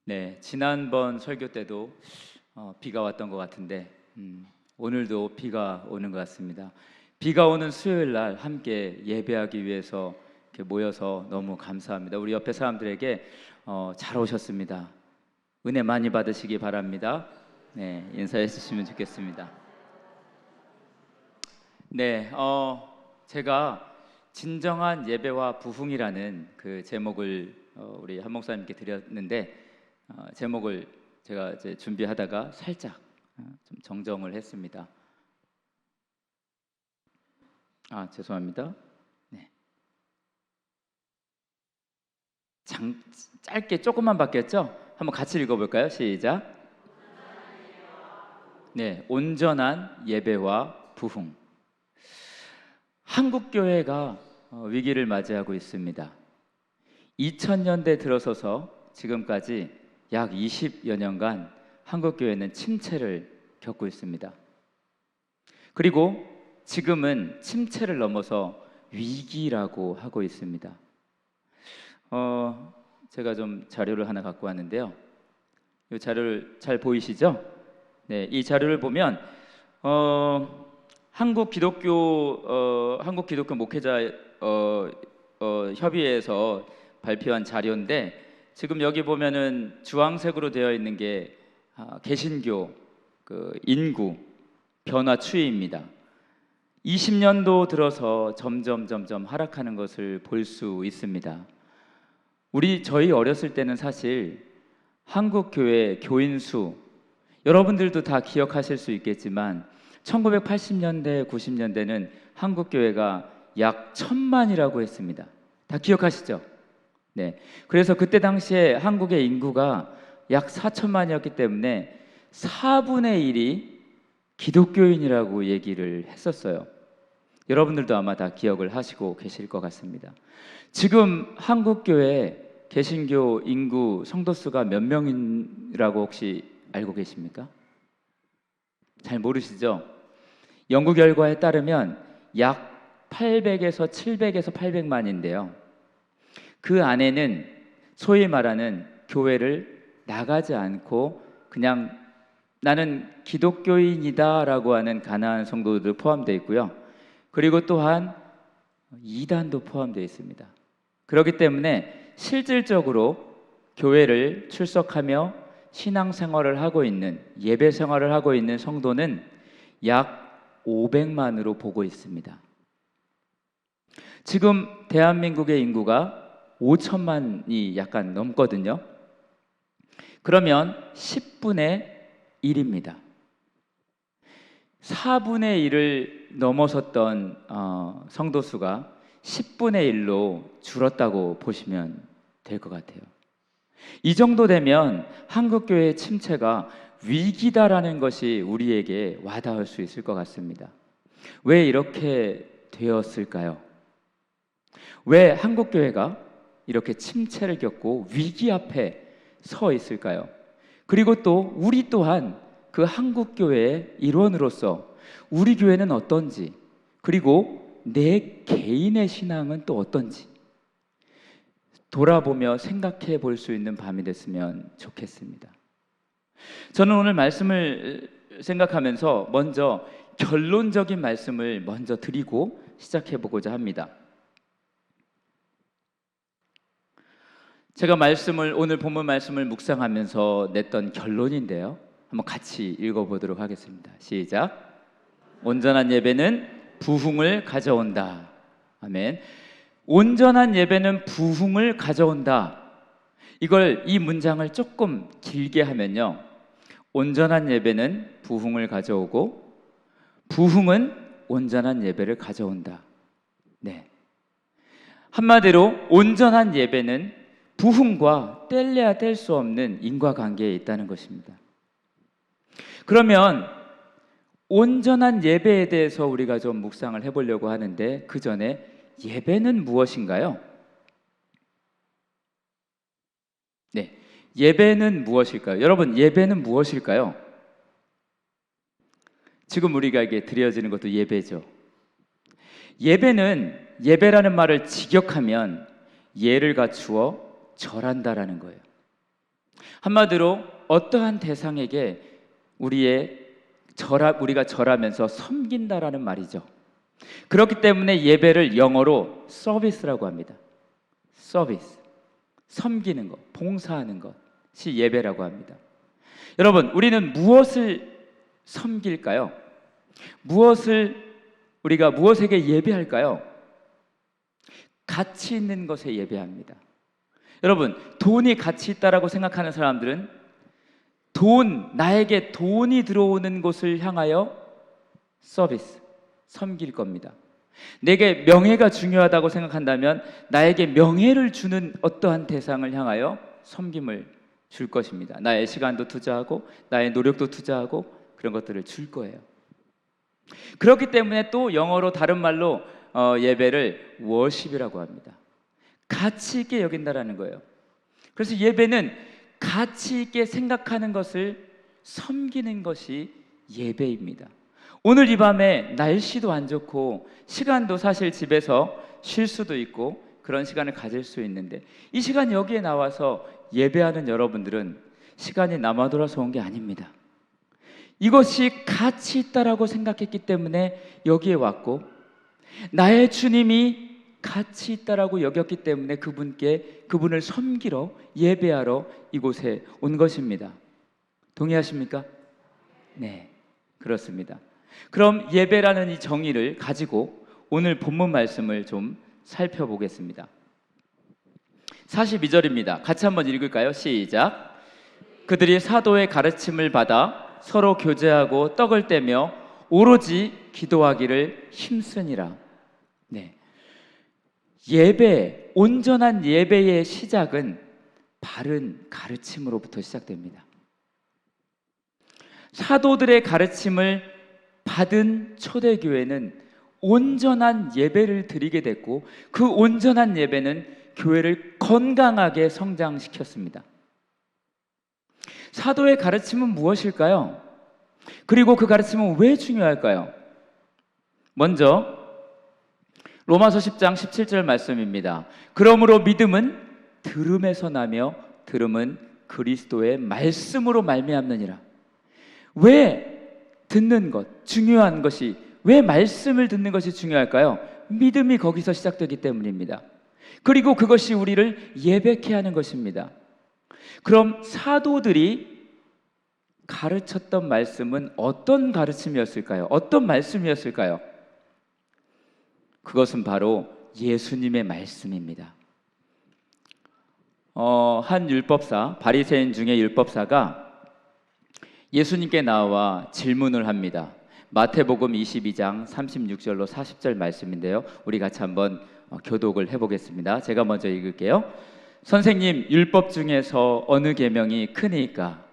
네, 지난번 설교 때도 비가 왔던 것 같은데 오늘도 비가 오는 것 같습니다. 비가 오는 수요일 날 함께 예배하기 위해서 이렇게 모여서 너무 감사합니다. 우리 옆에 사람들에게 잘 오셨습니다. 은혜 많이 받으시기 바랍니다. 네, 인사해 주시면 좋겠습니다. 네, 제가 진정한 예배와 부흥이라는 그 제목을 우리 한 목사님께 드렸는데 제목을 제가 이제 준비하다가 살짝 좀 정정을 했습니다. 죄송합니다. 네. 짧게 조금만 바뀌었죠? 한번 같이 읽어볼까요? 시작. 네, 온전한 예배와 부흥. 한국 교회가 위기를 맞이하고 있습니다. 2000년대 들어서서 지금까지 약 20여 년간 한국 교회는 침체를 겪고 있습니다. 그리고 지금은 침체를 넘어서 위기라고 하고 있습니다. 제가 좀 자료를 하나 갖고 왔는데요. 이 자료를 잘 보이시죠? 네, 이 자료를 보면 한국 기독교 목회자 협의회에서 발표한 자료인데 지금 여기 보면은 주황색으로 되어 있는 게 개신교 그 인구 변화 추이입니다. 20년도 들어서 점점 하락하는 것을 볼 수 있습니다. 저희 어렸을 때는 사실 한국 교회 교인 수 여러분들도 다 기억하실 수 있겠지만 1980년대, 90년대는 한국 교회가 약 1000만이라고 했습니다. 다 기억하시죠? 네. 그래서 그때 당시에 한국의 인구가 약 4천만이었기 때문에 4분의 1이 기독교인이라고 얘기를 했었어요. 여러분들도 아마 다 기억을 하시고 계실 것 같습니다. 지금 한국 교회 개신교 인구 성도 수가 몇 명이라고 혹시 알고 계십니까? 잘 모르시죠? 연구 결과에 따르면 약 800에서 700에서 800만인데요. 그 안에는 소위 말하는 교회를 나가지 않고 그냥 나는 기독교인이다 라고 하는 가난한 성도들 포함되어 있고요. 그리고 또한 이단도 포함되어 있습니다. 그렇기 때문에 실질적으로 교회를 출석하며 신앙생활을 하고 있는 예배 생활을 하고 있는 성도는 약 500만으로 보고 있습니다. 지금 대한민국의 인구가 5천만이 약간 넘거든요. 그러면 10분의 1입니다. 4분의 1을 넘어섰던 성도 수가 10분의 1로 줄었다고 보시면 될 것 같아요. 이 정도 되면 한국교회의 침체가 위기다라는 것이 우리에게 와닿을 수 있을 것 같습니다. 왜 이렇게 되었을까요? 왜 한국교회가 이렇게 침체를 겪고 위기 앞에 서 있을까요? 그리고 또 우리 또한 그 한국교회의 일원으로서 우리 교회는 어떤지, 그리고 내 개인의 신앙은 또 어떤지 돌아보며 생각해 볼 수 있는 밤이 됐으면 좋겠습니다. 저는 오늘 말씀을 생각하면서 먼저 결론적인 말씀을 먼저 드리고 시작해 보고자 합니다. 제가 오늘 본문 말씀을 묵상하면서 냈던 결론인데요. 한번 같이 읽어보도록 하겠습니다. 시작. 온전한 예배는 부흥을 가져온다. 아멘. 온전한 예배는 부흥을 가져온다. 이 문장을 조금 길게 하면요. 온전한 예배는 부흥을 가져오고 부흥은 온전한 예배를 가져온다. 네. 한마디로 온전한 예배는 부흥과 뗄래야 뗄 수 없는 인과관계에 있다는 것입니다. 그러면 온전한 예배에 대해서 우리가 좀 묵상을 해보려고 하는데 그 전에 예배는 무엇인가요? 네, 예배는 무엇일까요? 여러분, 예배는 무엇일까요? 지금 우리에게 드려지는 것도 예배죠. 예배라는 말을 직역하면 예를 갖추어 절한다라는 거예요. 한마디로 어떠한 대상에게 우리가 절하면서 섬긴다라는 말이죠. 그렇기 때문에 예배를 영어로 서비스라고 합니다. 서비스, 섬기는 것, 봉사하는 것이 예배라고 합니다. 여러분, 우리는 무엇을 섬길까요? 우리가 무엇에게 예배할까요? 가치 있는 것에 예배합니다. 여러분, 돈이 가치 있다라고 생각하는 사람들은 나에게 돈이 들어오는 곳을 향하여 서비스, 섬길 겁니다. 내게 명예가 중요하다고 생각한다면 나에게 명예를 주는 어떠한 대상을 향하여 섬김을 줄 것입니다. 나의 시간도 투자하고 나의 노력도 투자하고 그런 것들을 줄 거예요. 그렇기 때문에 또 영어로 다른 말로 예배를 워십이라고 합니다. 가치 있게 여긴다라는 거예요. 그래서 예배는 가치 있게 생각하는 것을 섬기는 것이 예배입니다. 오늘 이 밤에 날씨도 안 좋고 시간도 사실 집에서 쉴 수도 있고 그런 시간을 가질 수 있는데 이 시간 여기에 나와서 예배하는 여러분들은 시간이 남아 돌아서 온 게 아닙니다. 이것이 가치 있다라고 생각했기 때문에 여기에 왔고 나의 주님이 가치 있다라고 여겼기 때문에 그분을 섬기러 예배하러 이곳에 온 것입니다. 동의하십니까? 네, 그렇습니다. 그럼 예배라는 이 정의를 가지고 오늘 본문 말씀을 좀 살펴보겠습니다. 42절입니다. 같이 한번 읽을까요? 시작. 그들이 사도의 가르침을 받아 서로 교제하고 떡을 떼며 오로지 기도하기를 힘쓰니라. 네. 온전한 예배의 시작은 바른 가르침으로부터 시작됩니다. 사도들의 가르침을 받은 초대교회는 온전한 예배를 드리게 됐고 그 온전한 예배는 교회를 건강하게 성장시켰습니다. 사도의 가르침은 무엇일까요? 그리고 그 가르침은 왜 중요할까요? 먼저 로마서 10장 17절 말씀입니다. 그러므로 믿음은 들음에서 나며 들음은 그리스도의 말씀으로 말미암느니라. 왜 듣는 것, 중요한 것이 왜 말씀을 듣는 것이 중요할까요? 믿음이 거기서 시작되기 때문입니다. 그리고 그것이 우리를 예배케 하는 것입니다. 그럼 사도들이 가르쳤던 말씀은 어떤 가르침이었을까요? 어떤 말씀이었을까요? 그것은 바로 예수님의 말씀입니다. 한 율법사, 바리새인 중에 율법사가 예수님께 나와 질문을 합니다. 마태복음 22장 36절로 40절 말씀인데요. 우리 같이 한번 교독을 해보겠습니다. 제가 먼저 읽을게요. 선생님, 율법 중에서 어느 계명이 크니까?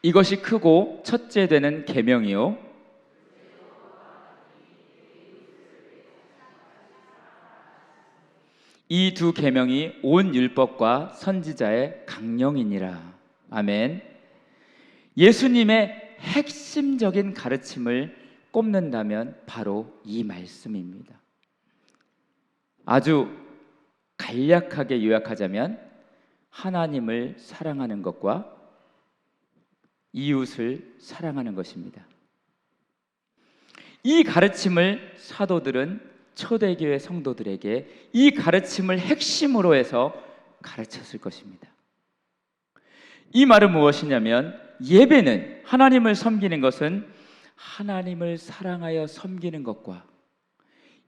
이것이 크고 첫째 되는 계명이요. 이 두 계명이 온 율법과 선지자의 강령이니라. 아멘. 예수님의 핵심적인 가르침을 꼽는다면 바로 이 말씀입니다. 아주 간략하게 요약하자면 하나님을 사랑하는 것과 이웃을 사랑하는 것입니다. 이 가르침을 사도들은 초대교회 성도들에게 이 가르침을 핵심으로 해서 가르쳤을 것입니다. 이 말은 무엇이냐면 예배는 하나님을 섬기는 것은 하나님을 사랑하여 섬기는 것과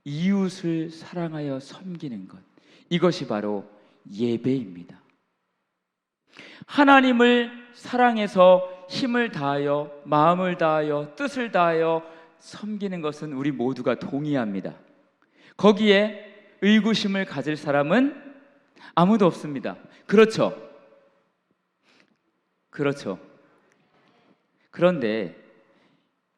이웃을 사랑하여 섬기는 것, 이것이 바로 예배입니다. 하나님을 사랑해서 힘을 다하여 마음을 다하여 뜻을 다하여 섬기는 것은 우리 모두가 동의합니다. 거기에 의구심을 가질 사람은 아무도 없습니다. 그렇죠? 그렇죠. 그런데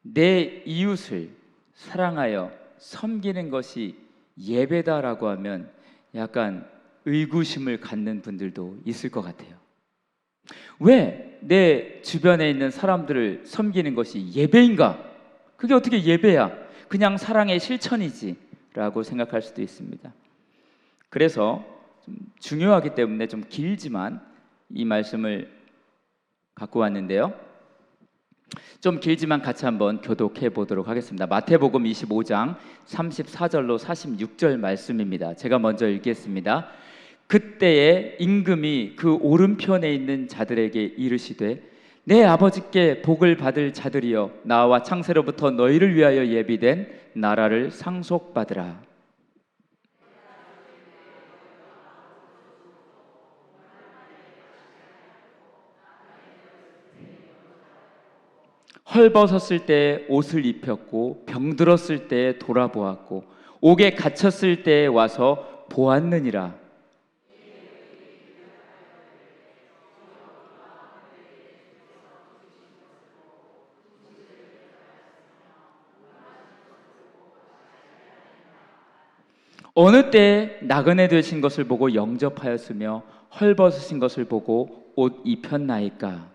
내 이웃을 사랑하여 섬기는 것이 예배다라고 하면 약간 의구심을 갖는 분들도 있을 것 같아요. 왜 내 주변에 있는 사람들을 섬기는 것이 예배인가? 그게 어떻게 예배야? 그냥 사랑의 실천이지 라고 생각할 수도 있습니다. 그래서 좀 중요하기 때문에 좀 길지만 이 말씀을 갖고 왔는데요, 좀 길지만 같이 한번 교독해 보도록 하겠습니다. 마태복음 25장 34절로 46절 말씀입니다. 제가 먼저 읽겠습니다. 그때에 임금이 그 오른편에 있는 자들에게 이르시되 내 아버지께 복을 받을 자들이여 나와 창세로부터 너희를 위하여 예비된 나라를 상속받으라. 헐벗었을 때 옷을 입혔고 병들었을 때 돌아보았고 옥에 갇혔을 때 와서 보았느니라. 어느 때 나그네 되신 것을 보고 영접하였으며 헐벗으신 것을 보고 옷 입혔나이까.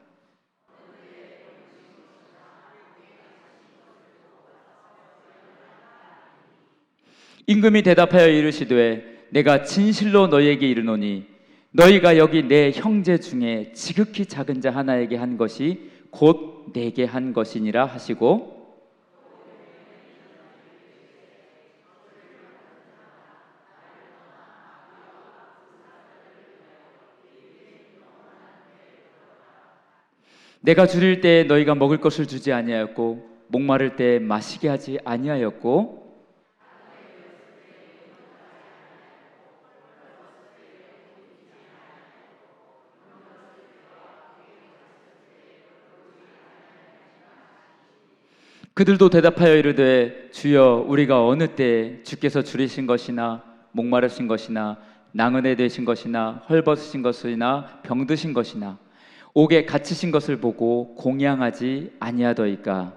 임금이 대답하여 이르시되 내가 진실로 너희에게 이르노니 너희가 여기 내 형제 중에 지극히 작은 자 하나에게 한 것이 곧 내게 한 것이니라 하시고, 내가 줄일 때 너희가 먹을 것을 주지 아니하였고 목마를 때 마시게 하지 아니하였고 그들도 대답하여 이르되 주여 우리가 어느 때 주께서 줄이신 것이나 목마르신 것이나 나그네 되신 것이나 헐벗으신 것이나 병드신 것이나 옥에 갇히신 것을 보고 공양하지 아니하더이까.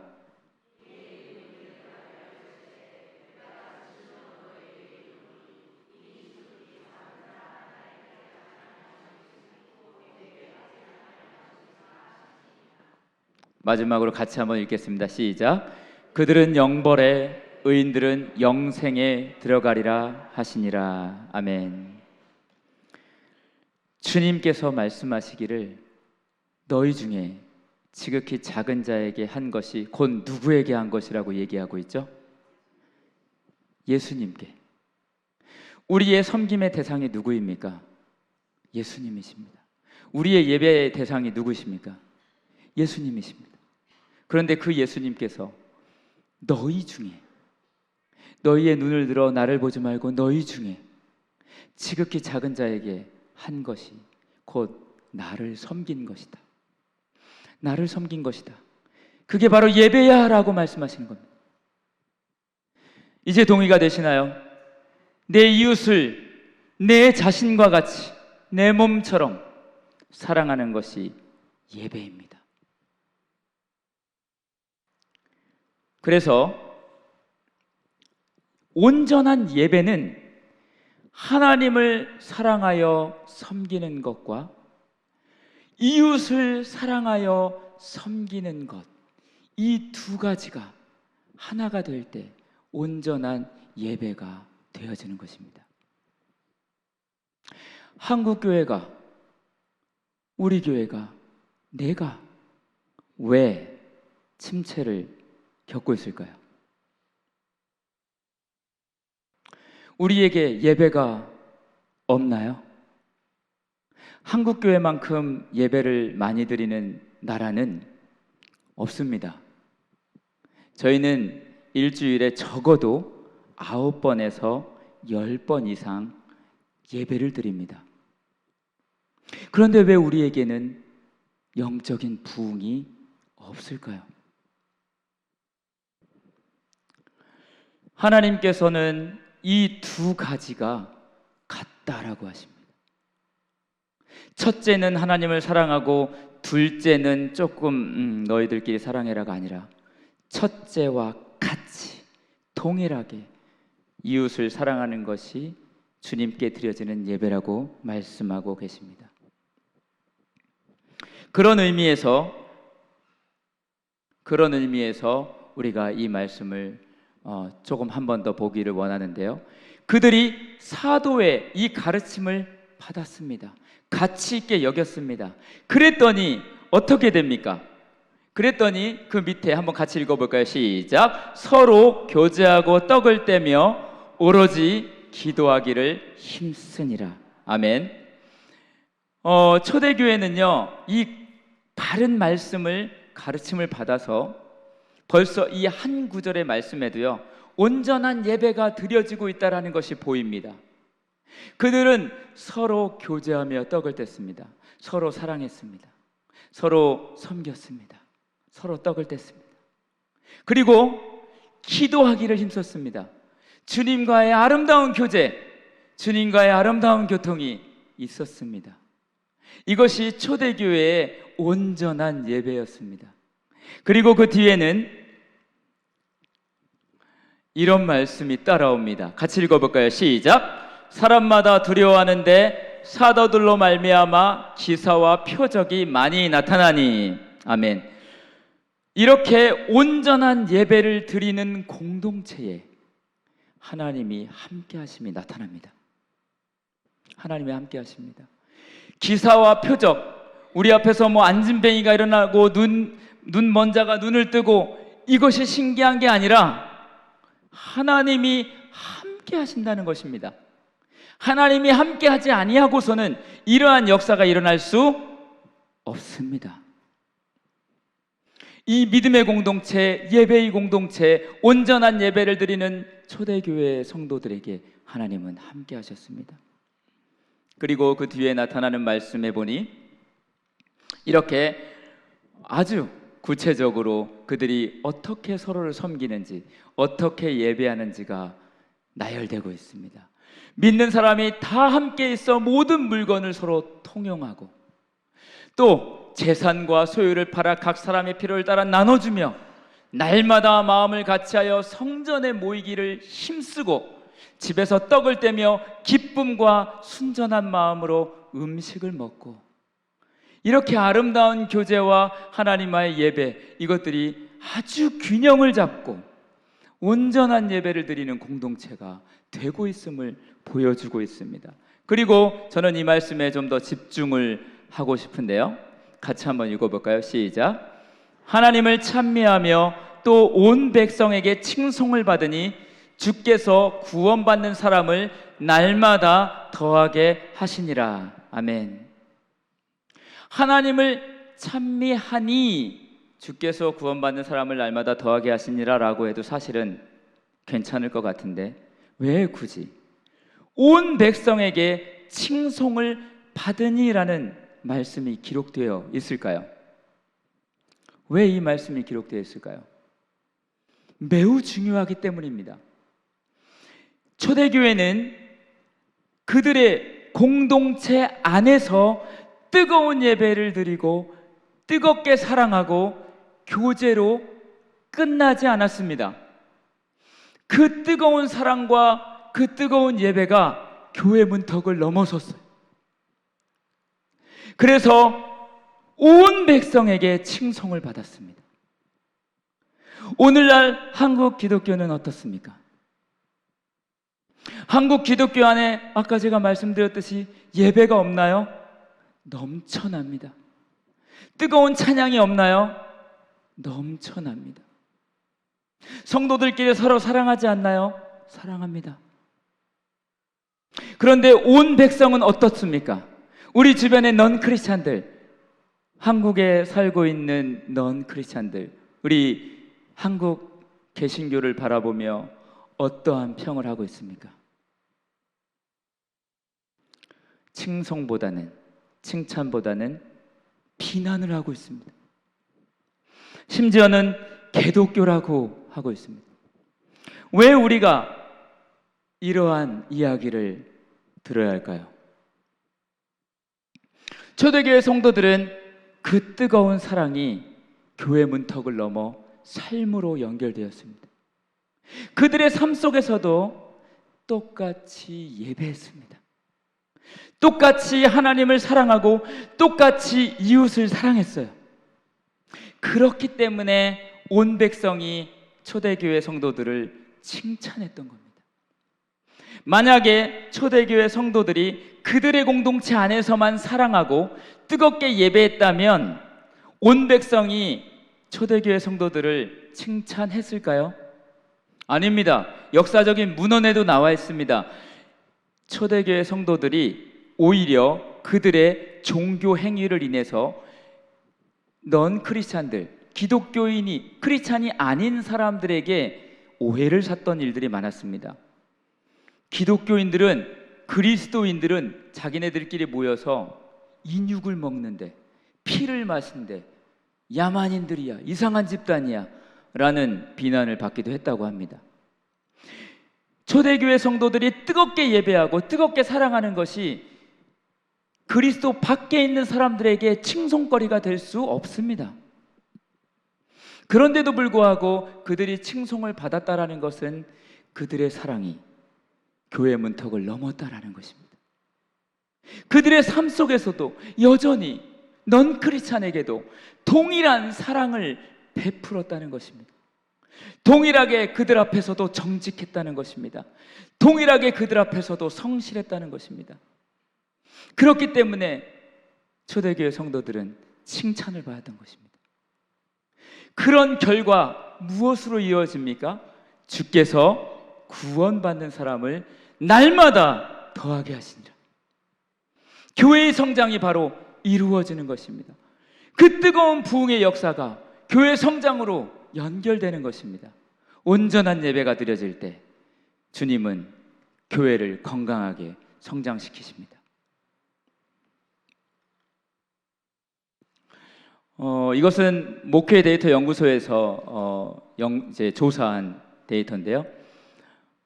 마지막으로 같이 한번 읽겠습니다. 시작. 그들은 영벌에 의인들은 영생에 들어가리라 하시니라. 아멘. 주님께서 말씀하시기를 너희 중에 지극히 작은 자에게 한 것이 곧 누구에게 한 것이라고 얘기하고 있죠? 예수님께. 우리의 섬김의 대상이 누구입니까? 예수님이십니다. 우리의 예배의 대상이 누구십니까? 예수님이십니다. 그런데 그 예수님께서 너희 중에, 너희의 눈을 들어 나를 보지 말고 너희 중에 지극히 작은 자에게 한 것이 곧 나를 섬긴 것이다. 나를 섬긴 것이다. 그게 바로 예배야 라고 말씀하시는 겁니다. 이제 동의가 되시나요? 내 이웃을 내 자신과 같이 내 몸처럼 사랑하는 것이 예배입니다. 그래서 온전한 예배는 하나님을 사랑하여 섬기는 것과 이웃을 사랑하여 섬기는 것, 이 두 가지가 하나가 될 때 온전한 예배가 되어지는 것입니다. 한국 교회가, 우리 교회가, 내가 왜 침체를 겪고 있을까요? 우리에게 예배가 없나요? 한국 교회만큼 예배를 많이 드리는 나라는 없습니다. 저희는 일주일에 적어도 9번에서 10번 이상 예배를 드립니다. 그런데 왜 우리에게는 영적인 부흥이 없을까요? 하나님께서는 이 두 가지가 같다라고 하십니다. 첫째는 하나님을 사랑하고 둘째는 조금 너희들끼리 사랑해라가 아니라 첫째와 같이 동일하게 이웃을 사랑하는 것이 주님께 드려지는 예배라고 말씀하고 계십니다. 그런 의미에서 우리가 이 말씀을 조금 한 번 더 보기를 원하는데요. 그들이 사도의 이 가르침을 받았습니다. 가치 있게 여겼습니다. 그랬더니 어떻게 됩니까? 그랬더니 그 밑에 한번 같이 읽어볼까요? 시작. 서로 교제하고 떡을 떼며 오로지 기도하기를 힘쓰니라. 아멘. 초대교회는요, 이 바른 말씀을 가르침을 받아서 벌써 이 한 구절의 말씀에도요, 온전한 예배가 드려지고 있다는 것이 보입니다. 그들은 서로 교제하며 떡을 뗐습니다. 서로 사랑했습니다. 서로 섬겼습니다. 서로 떡을 뗐습니다. 그리고 기도하기를 힘썼습니다. 주님과의 아름다운 교제, 주님과의 아름다운 교통이 있었습니다. 이것이 초대교회의 온전한 예배였습니다. 그리고 그 뒤에는 이런 말씀이 따라옵니다. 같이 읽어볼까요? 시작. 사람마다 두려워하는데 사도들로 말미암아 기사와 표적이 많이 나타나니. 아멘. 이렇게 온전한 예배를 드리는 공동체에 하나님이 함께 하심이 나타납니다. 하나님이 함께 하십니다. 기사와 표적, 우리 앞에서 안진뱅이가 일어나고 눈 먼 자가 눈을 뜨고, 이것이 신기한 게 아니라 하나님이 함께 하신다는 것입니다. 하나님이 함께 하지 아니하고서는 이러한 역사가 일어날 수 없습니다. 이 믿음의 공동체, 예배의 공동체, 온전한 예배를 드리는 초대교회 성도들에게 하나님은 함께 하셨습니다. 그리고 그 뒤에 나타나는 말씀에 보니 이렇게 아주 구체적으로 그들이 어떻게 서로를 섬기는지, 어떻게 예배하는지가 나열되고 있습니다. 믿는 사람이 다 함께 있어 모든 물건을 서로 통용하고, 또 재산과 소유를 팔아 각 사람의 필요를 따라 나눠주며, 날마다 마음을 같이하여 성전에 모이기를 힘쓰고, 집에서 떡을 떼며 기쁨과 순전한 마음으로 음식을 먹고, 이렇게 아름다운 교제와 하나님과의 예배, 이것들이 아주 균형을 잡고 온전한 예배를 드리는 공동체가 되고 있음을 보여주고 있습니다. 그리고 저는 이 말씀에 좀 더 집중을 하고 싶은데요, 같이 한번 읽어볼까요? 시작. 하나님을 찬미하며 또 온 백성에게 칭송을 받으니 주께서 구원받는 사람을 날마다 더하게 하시니라. 아멘. 하나님을 찬미하니 주께서 구원받는 사람을 날마다 더하게 하시니라 라고 해도 사실은 괜찮을 것 같은데, 왜 굳이 온 백성에게 칭송을 받으니라는 말씀이 기록되어 있을까요? 왜 이 말씀이 기록되어 있을까요? 매우 중요하기 때문입니다. 초대교회는 그들의 공동체 안에서 뜨거운 예배를 드리고 뜨겁게 사랑하고 교제로 끝나지 않았습니다. 그 뜨거운 사랑과 그 뜨거운 예배가 교회 문턱을 넘어섰어요. 그래서 온 백성에게 칭송을 받았습니다. 오늘날 한국 기독교는 어떻습니까? 한국 기독교 안에 아까 제가 말씀드렸듯이 예배가 없나요? 넘쳐납니다. 뜨거운 찬양이 없나요? 넘쳐납니다. 성도들끼리 서로 사랑하지 않나요? 사랑합니다. 그런데 온 백성은 어떻습니까? 우리 주변의 넌 크리스찬들, 한국에 살고 있는 넌 크리스찬들, 우리 한국 개신교를 바라보며 어떠한 평을 하고 있습니까? 칭송보다는, 칭찬보다는 비난을 하고 있습니다. 심지어는 개독교라고 하고 있습니다. 왜 우리가 이러한 이야기를 들어야 할까요? 초대교회 성도들은 그 뜨거운 사랑이 교회 문턱을 넘어 삶으로 연결되었습니다. 그들의 삶 속에서도 똑같이 예배했습니다. 똑같이 하나님을 사랑하고 똑같이 이웃을 사랑했어요. 그렇기 때문에 온 백성이 초대교회 성도들을 칭찬했던 겁니다. 만약에 초대교회 성도들이 그들의 공동체 안에서만 사랑하고 뜨겁게 예배했다면 온 백성이 초대교회 성도들을 칭찬했을까요? 아닙니다. 역사적인 문헌에도 나와 있습니다. 초대교회 성도들이 오히려 그들의 종교 행위를 인해서 넌 크리스찬들, 기독교인이 크리스찬이 아닌 사람들에게 오해를 샀던 일들이 많았습니다. 기독교인들은, 그리스도인들은 자기네들끼리 모여서 인육을 먹는데, 피를 마신데 야만인들이야, 이상한 집단이야 라는 비난을 받기도 했다고 합니다. 초대교회 성도들이 뜨겁게 예배하고 뜨겁게 사랑하는 것이 그리스도 밖에 있는 사람들에게 칭송거리가 될 수 없습니다. 그런데도 불구하고 그들이 칭송을 받았다라는 것은 그들의 사랑이 교회 문턱을 넘었다라는 것입니다. 그들의 삶 속에서도 여전히 넌 크리스찬에게도 동일한 사랑을 베풀었다는 것입니다. 동일하게 그들 앞에서도 정직했다는 것입니다. 동일하게 그들 앞에서도 성실했다는 것입니다. 그렇기 때문에 초대교회 성도들은 칭찬을 받았던 것입니다. 그런 결과 무엇으로 이어집니까? 주께서 구원받는 사람을 날마다 더하게 하시니라. 교회의 성장이 바로 이루어지는 것입니다. 그 뜨거운 부흥의 역사가 교회 성장으로 연결되는 것입니다. 온전한 예배가 드려질 때 주님은 교회를 건강하게 성장시키십니다. 이것은 목회 데이터 연구소에서 이제 조사한 데이터인데요.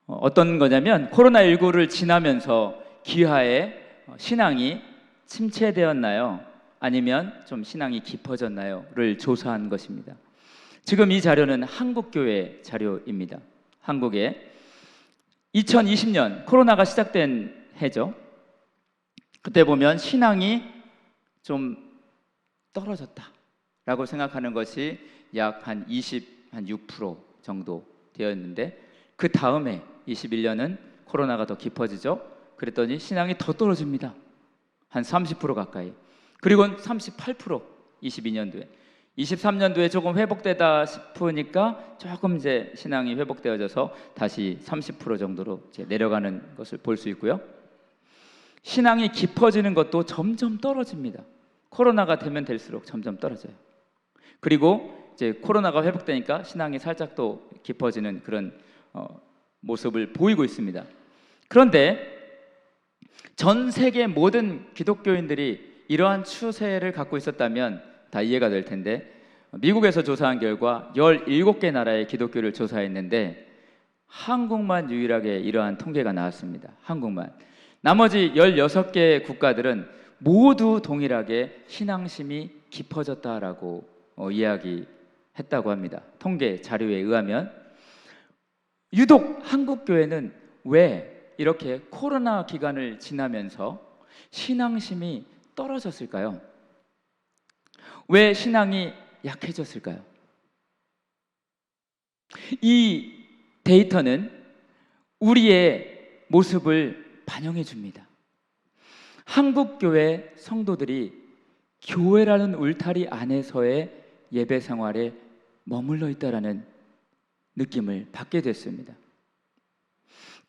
어떤 거냐면 코로나19를 지나면서 귀하의 신앙이 침체되었나요? 아니면 좀 신앙이 깊어졌나요?를 조사한 것입니다. 지금 이 자료는 한국교회 자료입니다. 한국에 2020년 코로나가 시작된 해죠. 그때 보면 신앙이 좀 떨어졌다라고 생각하는 것이 약 한 6% 정도 되었는데, 그 다음에 21년은 코로나가 더 깊어지죠. 그랬더니 신앙이 더 떨어집니다. 한 30% 가까이. 그리고 38% 22년도에. 23년도에 조금 회복되다 싶으니까 조금 이제 신앙이 회복되어져서 다시 30% 정도로 이제 내려가는 것을 볼 수 있고요. 신앙이 깊어지는 것도 점점 떨어집니다. 코로나가 되면 될수록 점점 떨어져요. 그리고 이제 코로나가 회복되니까 신앙이 살짝 또 깊어지는 그런 모습을 보이고 있습니다. 그런데 전 세계 모든 기독교인들이 이러한 추세를 갖고 있었다면 다 이해가 될 텐데, 미국에서 조사한 결과 17개 나라의 기독교를 조사했는데 한국만 유일하게 이러한 통계가 나왔습니다. 한국만. 나머지 16개 국가들은 모두 동일하게 신앙심이 깊어졌다라고 이야기했다고 합니다. 통계 자료에 의하면. 유독 한국 교회는 왜 이렇게 코로나 기간을 지나면서 신앙심이 떨어졌을까요? 왜 신앙이 약해졌을까요? 이 데이터는 우리의 모습을 반영해 줍니다. 한국 교회 성도들이 교회라는 울타리 안에서의 예배 생활에 머물러 있다라는 느낌을 받게 됐습니다.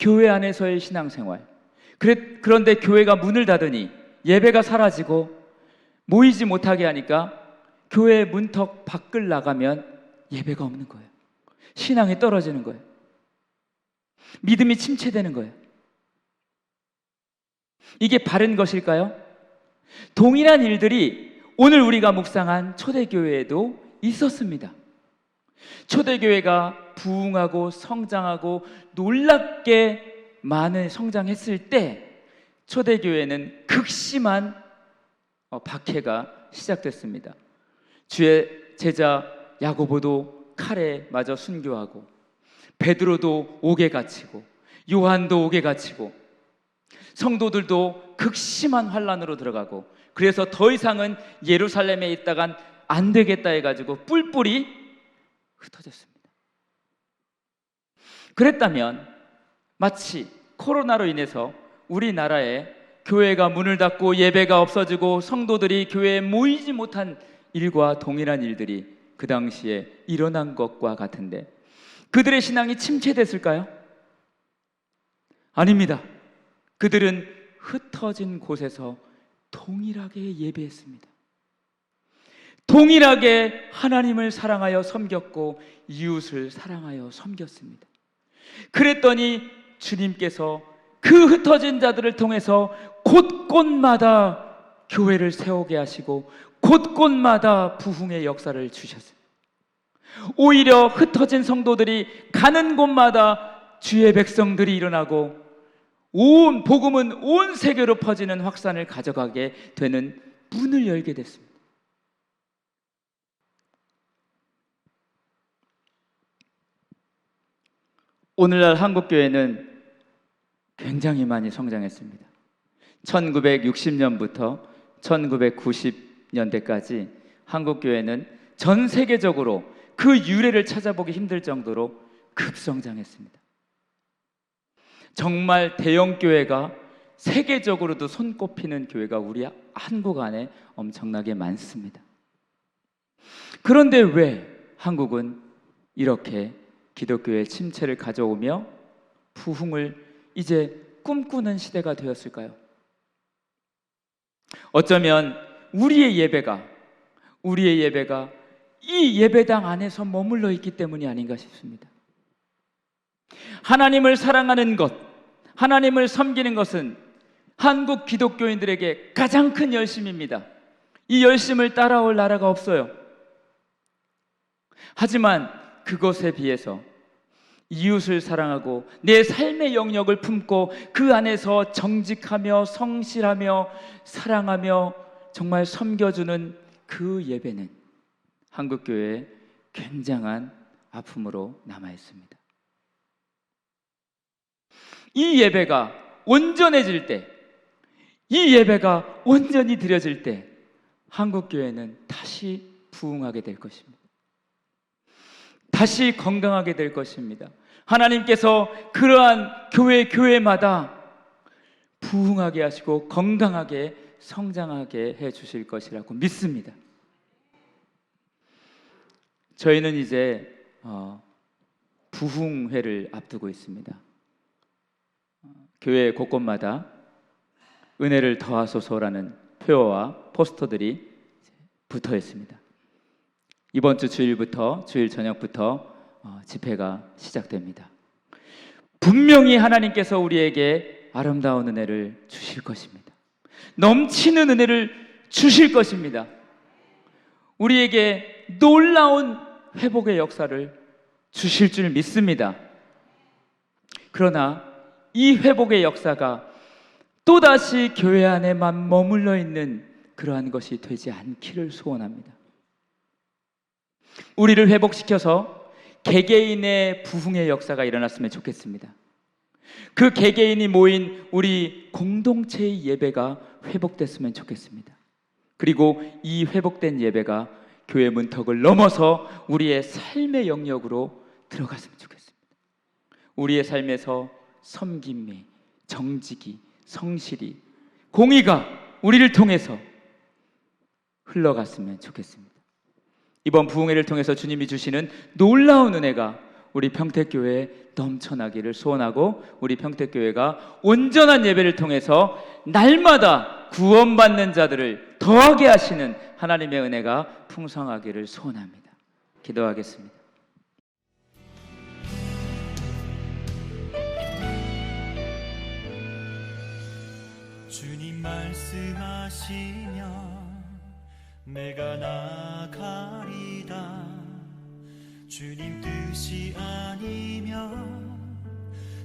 교회 안에서의 신앙생활. 그런데 교회가 문을 닫으니 예배가 사라지고 모이지 못하게 하니까 교회 문턱 밖을 나가면 예배가 없는 거예요. 신앙이 떨어지는 거예요. 믿음이 침체되는 거예요. 이게 바른 것일까요? 동일한 일들이 오늘 우리가 묵상한 초대교회에도 있었습니다. 초대교회가 부흥하고 성장하고 놀랍게 많은 성장했을 때 초대교회는 극심한 박해가 시작됐습니다. 주의 제자 야고보도 칼에 맞아 순교하고, 베드로도 옥에 갇히고, 요한도 옥에 갇히고, 성도들도 극심한 환난으로 들어가고, 그래서 더 이상은 예루살렘에 있다간 안 되겠다 해가지고 뿔뿔이 흩어졌습니다. 그랬다면 마치 코로나로 인해서 우리나라에 교회가 문을 닫고 예배가 없어지고 성도들이 교회에 모이지 못한 일과 동일한 일들이 그 당시에 일어난 것과 같은데 그들의 신앙이 침체됐을까요? 아닙니다. 그들은 흩어진 곳에서 동일하게 예배했습니다. 동일하게 하나님을 사랑하여 섬겼고 이웃을 사랑하여 섬겼습니다. 그랬더니 주님께서 그 흩어진 자들을 통해서 곳곳마다 교회를 세우게 하시고 곳곳마다 부흥의 역사를 주셨습니다. 오히려 흩어진 성도들이 가는 곳마다 주의 백성들이 일어나고 복음은 온 세계로 퍼지는 확산을 가져가게 되는 문을 열게 됐습니다. 오늘날 한국교회는 굉장히 많이 성장했습니다. 1960년부터 1990년대까지 한국교회는 전 세계적으로 그 유래를 찾아보기 힘들 정도로 급성장했습니다. 정말 대형교회가 세계적으로도 손꼽히는 교회가 우리 한국 안에 엄청나게 많습니다. 그런데 왜 한국은 이렇게 기독교의 침체를 가져오며 부흥을 이제 꿈꾸는 시대가 되었을까요? 어쩌면 우리의 예배가 이 예배당 안에서 머물러 있기 때문이 아닌가 싶습니다. 하나님을 사랑하는 것, 하나님을 섬기는 것은 한국 기독교인들에게 가장 큰 열심입니다. 이 열심을 따라올 나라가 없어요. 하지만 그것에 비해서 이웃을 사랑하고 내 삶의 영역을 품고 그 안에서 정직하며 성실하며 사랑하며 정말 섬겨주는 그 예배는 한국교회의 굉장한 아픔으로 남아있습니다. 이 예배가 온전해질 때, 이 예배가 온전히 드려질 때 한국교회는 다시 부흥하게 될 것입니다. 다시 건강하게 될 것입니다. 하나님께서 그러한 교회마다 부흥하게 하시고 건강하게 성장하게 해 주실 것이라고 믿습니다. 저희는 이제 부흥회를 앞두고 있습니다. 교회 곳곳마다 은혜를 더하소서라는 표어와 포스터들이 붙어 있습니다. 이번 주 주일부터 주일 저녁부터 집회가 시작됩니다. 분명히 하나님께서 우리에게 아름다운 은혜를 주실 것입니다. 넘치는 은혜를 주실 것입니다. 우리에게 놀라운 회복의 역사를 주실 줄 믿습니다. 그러나 이 회복의 역사가 또다시 교회 안에만 머물러 있는 그러한 것이 되지 않기를 소원합니다. 우리를 회복시켜서 개개인의 부흥의 역사가 일어났으면 좋겠습니다. 그 개개인이 모인 우리 공동체의 예배가 회복됐으면 좋겠습니다. 그리고 이 회복된 예배가 교회 문턱을 넘어서 우리의 삶의 영역으로 들어갔으면 좋겠습니다. 우리의 삶에서 섬김이, 정직이, 성실이, 공의가 우리를 통해서 흘러갔으면 좋겠습니다. 이번 부흥회를 통해서 주님이 주시는 놀라운 은혜가 우리 평택교회에 넘쳐나기를 소원하고 우리 평택교회가 온전한 예배를 통해서 날마다 구원받는 자들을 더하게 하시는 하나님의 은혜가 풍성하기를 소원합니다. 기도하겠습니다. 주님 말씀하시면 내가 나가리다. 주님 뜻이 아니면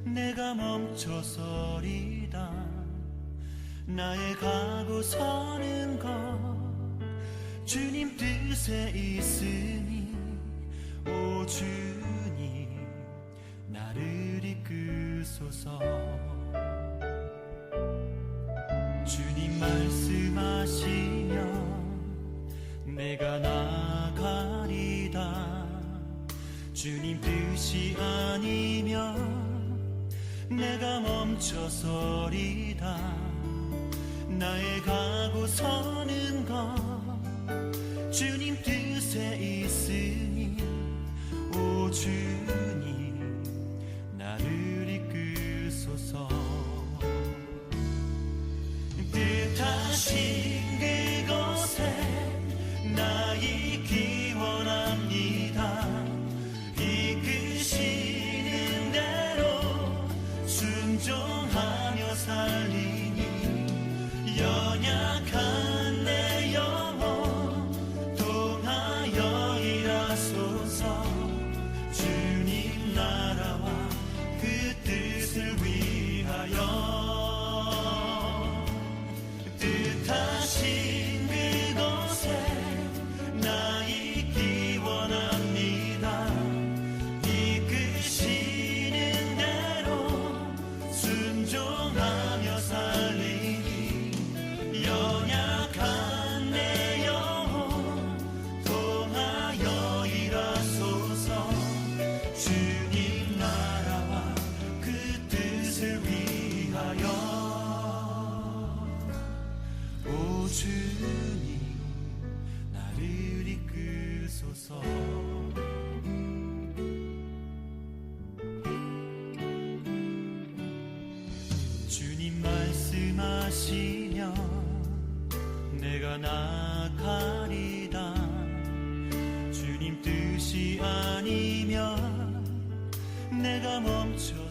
내가 멈춰서리다. 나의 가고 서는 것 주님 뜻에 있으니 오 주님 나를 이끄소서. 주님 말씀하시면 내가 나가리다. 주님 뜻이 아니면 내가 멈춰서리다. 나의 가고 서는 것 주님 뜻에 있으니 오 주님 나를 이끄소서. 뜻하신 그곳에 나 있기 원합니다. 이끄시는 대로 순종하며 살리니 연약한 내 영혼 통하여 일하소서. 주님 나라와 그 뜻을 위하여 뜻하신 그곳에 나 있기 원합니다. 이끄시는 대로 순종하며 살리니 연약한 내 영혼 통하여 일하소서. 주님 나라와 그 뜻을 위하여 오 주님 나를 이끄소서. 주님 말씀하시면 내가 나가리다. 주님 뜻이 아니면 내가 멈춰